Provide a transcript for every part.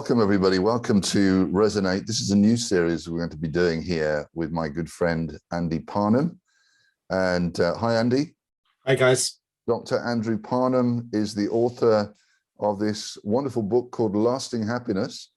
Welcome, everybody. Welcome to Resonate. This is a new series we're going to be doing here with my good friend, Andy Parnham. And hi, Andy. Hi, guys. Dr. Andrew Parnham is the author of this wonderful book called Lasting Happiness.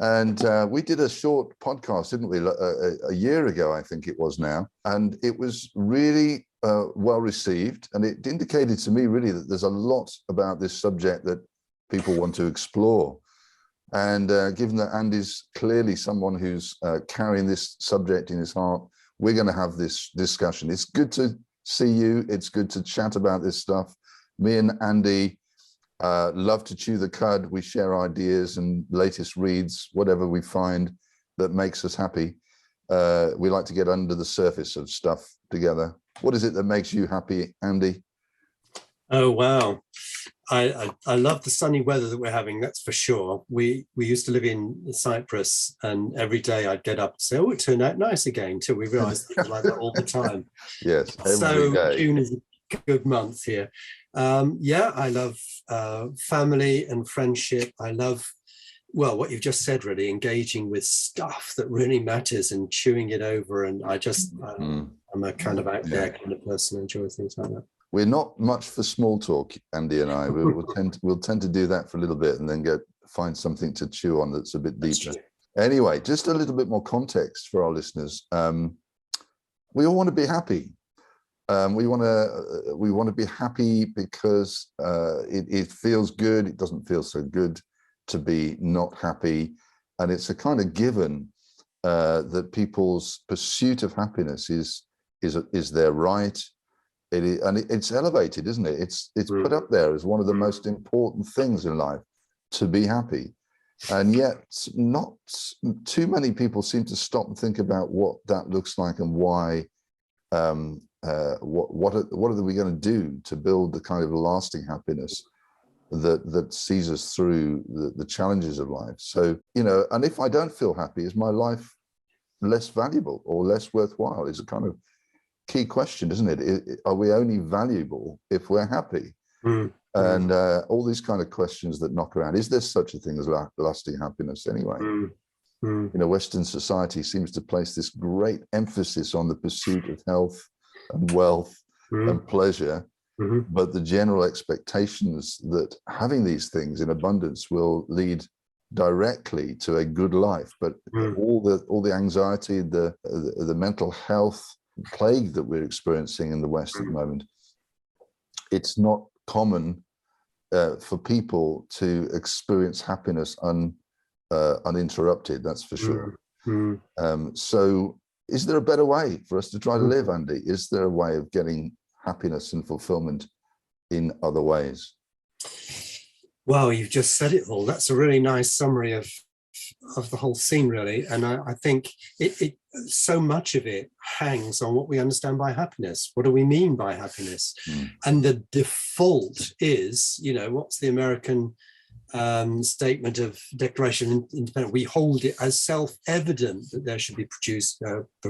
And we did a short podcast, didn't we, a year ago, I think it was now. And it was really well received. And it indicated to me really that there's a lot about this subject that people want to explore. And given that Andy's clearly someone who's carrying this subject in his heart, we're going to have this discussion. It's good to see you. It's good to chat about this stuff. Me and Andy love to chew the cud. We share ideas and latest reads, whatever we find that makes us happy. We like to get under the surface of stuff together. What is it that makes you happy, Andy? Oh, wow. I love the sunny weather that we're having, that's for sure. We used to live in Cyprus, and every day I'd get up and say, oh, it turned out nice again, till we realized it was like that all the time. Yes, every day. June is a good month here. Yeah, I love family and friendship. I love, well, what you've just said, really, engaging with stuff that really matters and chewing it over. And I'm a kind of out there kind of person, enjoy things like that. We're not much for small talk, Andy and I. We'll tend to do that for a little bit and then find something to chew on that's a bit deeper. Anyway, just a little bit more context for our listeners. We all want to be happy. We want to be happy because it feels good. It doesn't feel so good to be not happy, and it's a kind of given that people's pursuit of happiness is their right. It's elevated, isn't it? It's put up there as one of the most important things in life, to be happy. And yet not too many people seem to stop and think about what that looks like and why. What are we going to do to build the kind of lasting happiness that sees us through the challenges of life? So, and if I don't feel happy, is my life less valuable or less worthwhile? Is a kind of key question, isn't it? Are we only valuable if we're happy? And all these kind of questions that knock around. Is there such a thing as lasting happiness anyway? Western society seems to place this great emphasis on the pursuit of health and wealth and pleasure, but the general expectations that having these things in abundance will lead directly to a good life. But all the anxiety, the mental health plague that we're experiencing in the West at the moment, it's not common for people to experience happiness uninterrupted, that's for sure. So is there a better way for us to try to live, Andy? Is there a way of getting happiness and fulfillment in other ways? Well, you've just said it all. That's a really nice summary of the whole scene, really. And I think it so much of it hangs on what we understand by happiness. What do we mean by happiness? And the default is, what's the American statement of Declaration of Independence? We hold it as self-evident that there should be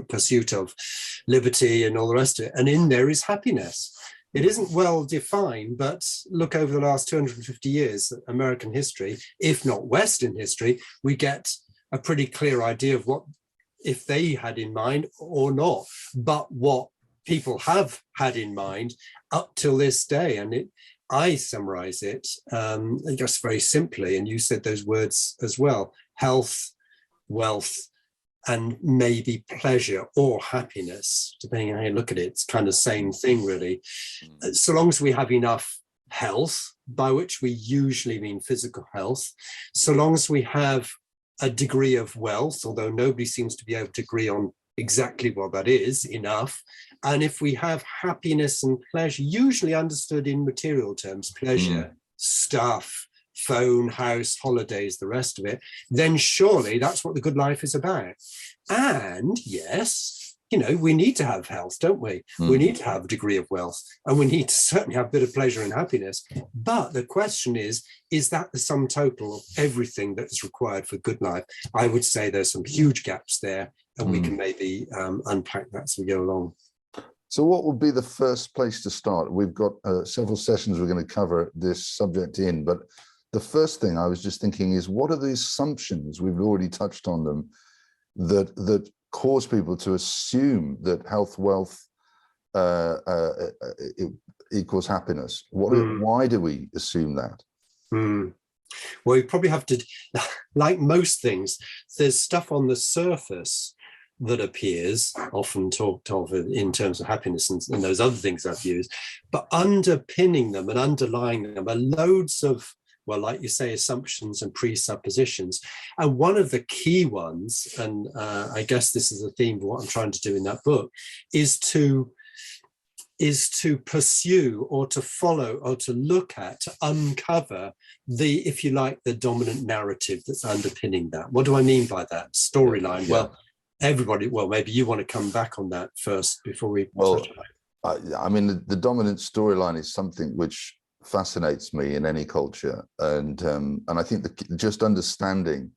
pursuit of liberty and all the rest of it. And in there is happiness. It isn't well defined, but look over the last 250 years, American history, if not Western history, we get a pretty clear idea of what, if they had in mind or not, but what people have had in mind up till this day. And I summarize it just very simply, and you said those words as well: health, wealth, and maybe pleasure or happiness, depending on how you look at it. It's kind of same thing, really. So long as we have enough health, by which we usually mean physical health, so long as we have a degree of wealth, although nobody seems to be able to agree on exactly what that is, enough. And if we have happiness and pleasure, usually understood in material terms, pleasure, stuff, phone, house, holidays, the rest of it, then surely that's what the good life is about. And yes, we need to have health, don't we? We need to have a degree of wealth, and we need to certainly have a bit of pleasure and happiness. But the question is that the sum total of everything that is required for good life? I would say there's some huge gaps there, and we can maybe unpack that as we go along. So what would be the first place to start? We've got several sessions we're going to cover this subject in, but the first thing I was just thinking is, what are the assumptions, we've already touched on them, that cause people to assume that health, wealth equals happiness? Why do we assume that? Well, you probably have to, like most things, there's stuff on the surface that appears, often talked of in terms of happiness and those other things I've used, but underpinning them and underlying them are loads of, well, like you say, assumptions and presuppositions. And one of the key ones, and I guess this is the theme of what I'm trying to do in that book, is to pursue or to follow or to look at, to uncover the, if you like, the dominant narrative that's underpinning that. What do I mean by that? Storyline. Yeah. Well, everybody, well, maybe you want to come back on that first before we... Well, I mean, the dominant storyline is something which fascinates me in any culture. And I think just understanding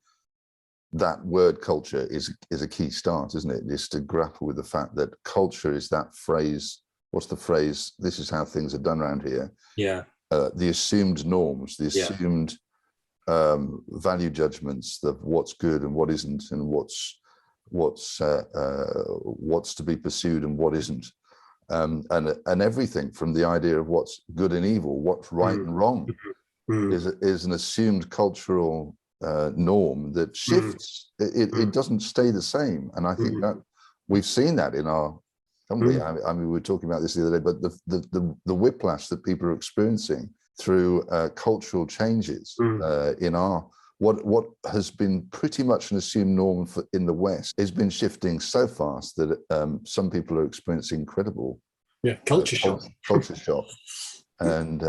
that word culture is a key start, isn't it? Just to grapple with the fact that culture is that phrase. What's the phrase? This is how things are done around here. Yeah. The assumed norms, the assumed value judgments of what's good and what isn't, and what's to be pursued and what isn't, and everything from the idea of what's good and evil, what's right and wrong, is an assumed cultural norm that shifts. It doesn't stay the same, and I think that we've seen that in our. I mean, we were talking about this the other day, but the whiplash that people are experiencing through cultural changes in our what has been pretty much an assumed norm in the West has been shifting so fast that some people are experiencing incredible culture shock, and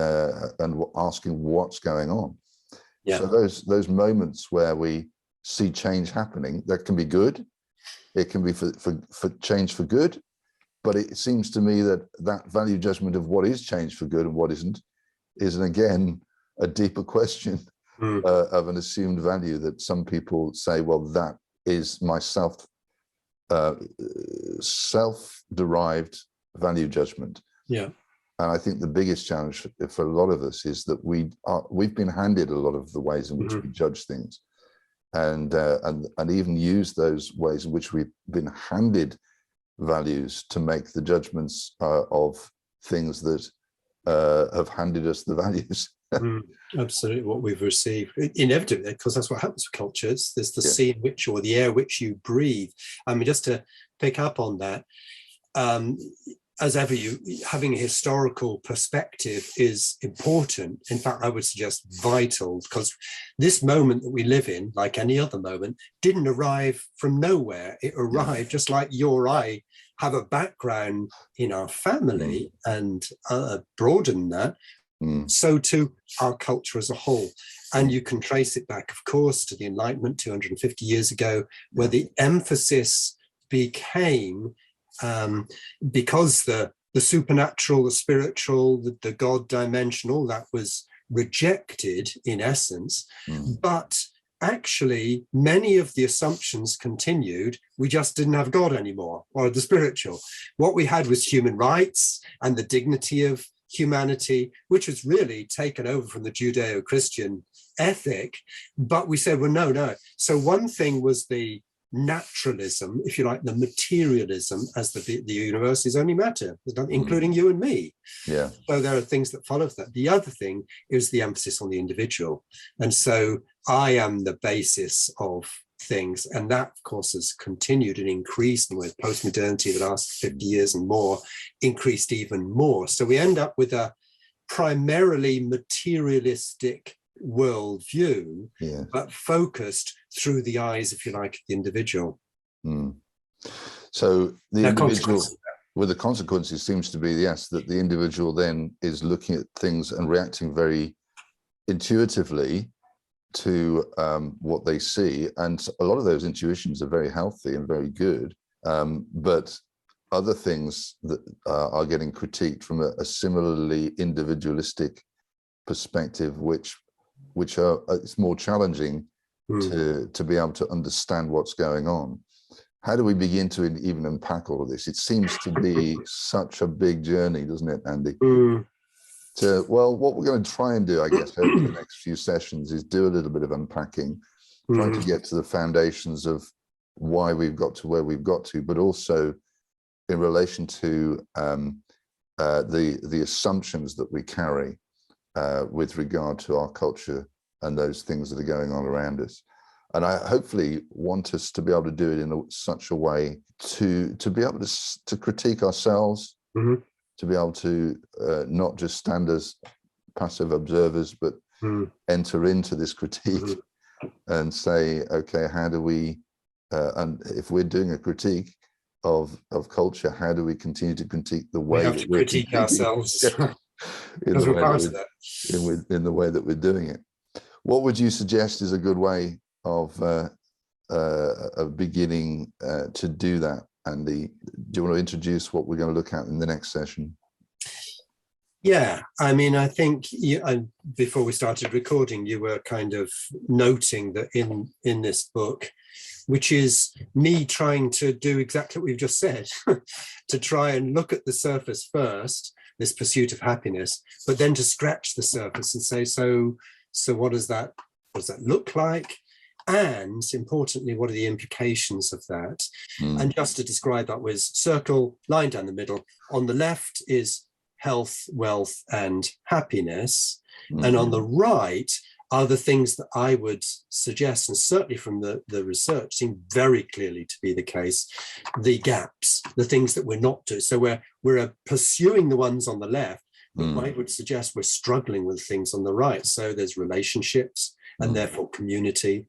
asking what's going on. Yeah. So those moments where we see change happening, that can be good. It can be for change for good. But it seems to me that value judgment of what is changed for good and what isn't is, again, a deeper question of an assumed value that some people say, well, that is my self-derived value judgment. Yeah. And I think the biggest challenge for a lot of us is that we've been handed a lot of the ways in which we judge things, and even use those ways in which we've been handed values to make the judgments of things that have handed us the values. Absolutely, what we've received, inevitably, because that's what happens with cultures. There's the sea in which, or the air which you breathe. I mean, just to pick up on that, as ever, having a historical perspective is important. In fact, I would suggest vital, because this moment that we live in, like any other moment, didn't arrive from nowhere. It arrived just like you or I have a background in our family and broaden that. So too our culture as a whole. And you can trace it back, of course, to the Enlightenment 250 years ago, where the emphasis became, because the supernatural, the spiritual, the God dimension, all that was rejected in essence. But actually, many of the assumptions continued. We just didn't have God anymore, or the spiritual. What we had was human rights and the dignity of humanity, which was really taken over from the Judeo-Christian ethic. But we said, well, no. So one thing was the naturalism, if you like, the materialism, as the universe is only matter, including you and me. Yeah. So there are things that follow that. The other thing is the emphasis on the individual. And so I am the basis of things. And that, of course, has continued and increased, and with post-modernity the last 50 years and more, increased even more. So we end up with a primarily materialistic worldview, but focused through the eyes, if you like, of the individual. So the individual, with the consequences, seems to be, yes, that the individual then is looking at things and reacting very intuitively to what they see, and a lot of those intuitions are very healthy and very good, but other things that are getting critiqued from a similarly individualistic perspective, which are, it's more challenging to be able to understand what's going on. How do we begin to even unpack all of this? It seems to be such a big journey, doesn't it, Andy? well, what we're going to try and do, I guess, over the next few sessions is do a little bit of unpacking, trying to get to the foundations of why we've got to where we've got to, but also in relation to the assumptions that we carry with regard to our culture and those things that are going on around us. And I hopefully want us to be able to do it in such a way to be able to critique ourselves, to be able to not just stand as passive observers, but enter into this critique and say, okay, how do we, and if we're doing a critique of culture, how do we continue to critique the way we have to critique ourselves in the way that we're doing it? What would you suggest is a good way of beginning to do that, Andy? Do you want to introduce what we're going to look at in the next session? Yeah, I mean, I think before we started recording, you were kind of noting that in this book, which is me trying to do exactly what we've just said, to try and look at the surface first, this pursuit of happiness, but then to scratch the surface and say, so what does that look like? And importantly, what are the implications of that? And just to describe that was circle, line down the middle. On the left is health, wealth, and happiness. And on the right are the things that I would suggest, and certainly from the research seem very clearly to be the case, the gaps, the things that we're not doing. So we're pursuing the ones on the left, but I would suggest we're struggling with things on the right. So there's relationships and therefore community.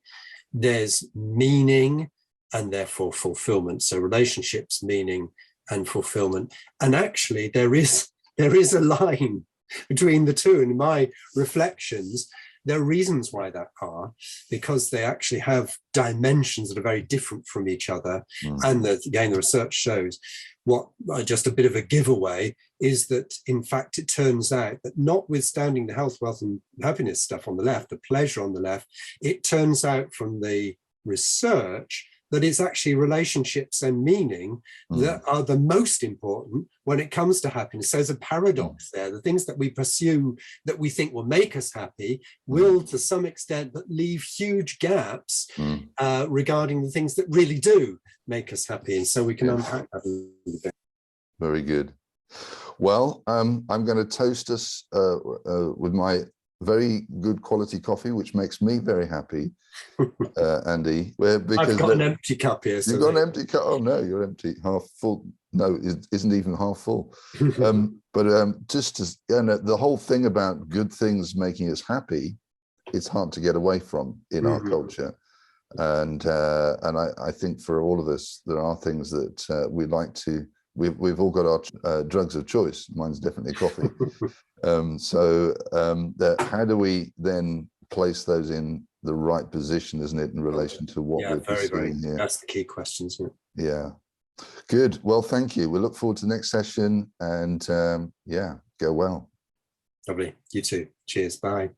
There's meaning and therefore fulfillment. So relationships, meaning, and fulfillment. And actually there is a line between the two. In my reflections, there are reasons why that are, because they actually have dimensions that are very different from each other. And again, the research shows what, just a bit of a giveaway, is that in fact, it turns out that notwithstanding the health, wealth, and happiness stuff on the left, the pleasure on the left, it turns out from the research that it's actually relationships and meaning that are the most important when it comes to happiness. So there's a paradox there. The things that we pursue that we think will make us happy will, to some extent, but leave huge gaps regarding the things that really do make us happy. And so we can unpack that a little bit. Very good. Well, I'm going to toast us with my very good quality coffee, which makes me very happy, Andy. Because I've got an empty cup here. You've got an empty cup? Oh no, you're empty, half full. No, it isn't even half full. Just to, the whole thing about good things making us happy, it's hard to get away from in our culture. And I think for all of us, there are things that we'd like to. We've all got our drugs of choice. Mine's definitely coffee. How do we then place those in the right position, isn't it, in relation to what we're pursuing here? That's the key question, isn't it? Yeah. Good. Well, thank you. We look forward to the next session, and go well. Lovely. You too. Cheers. Bye.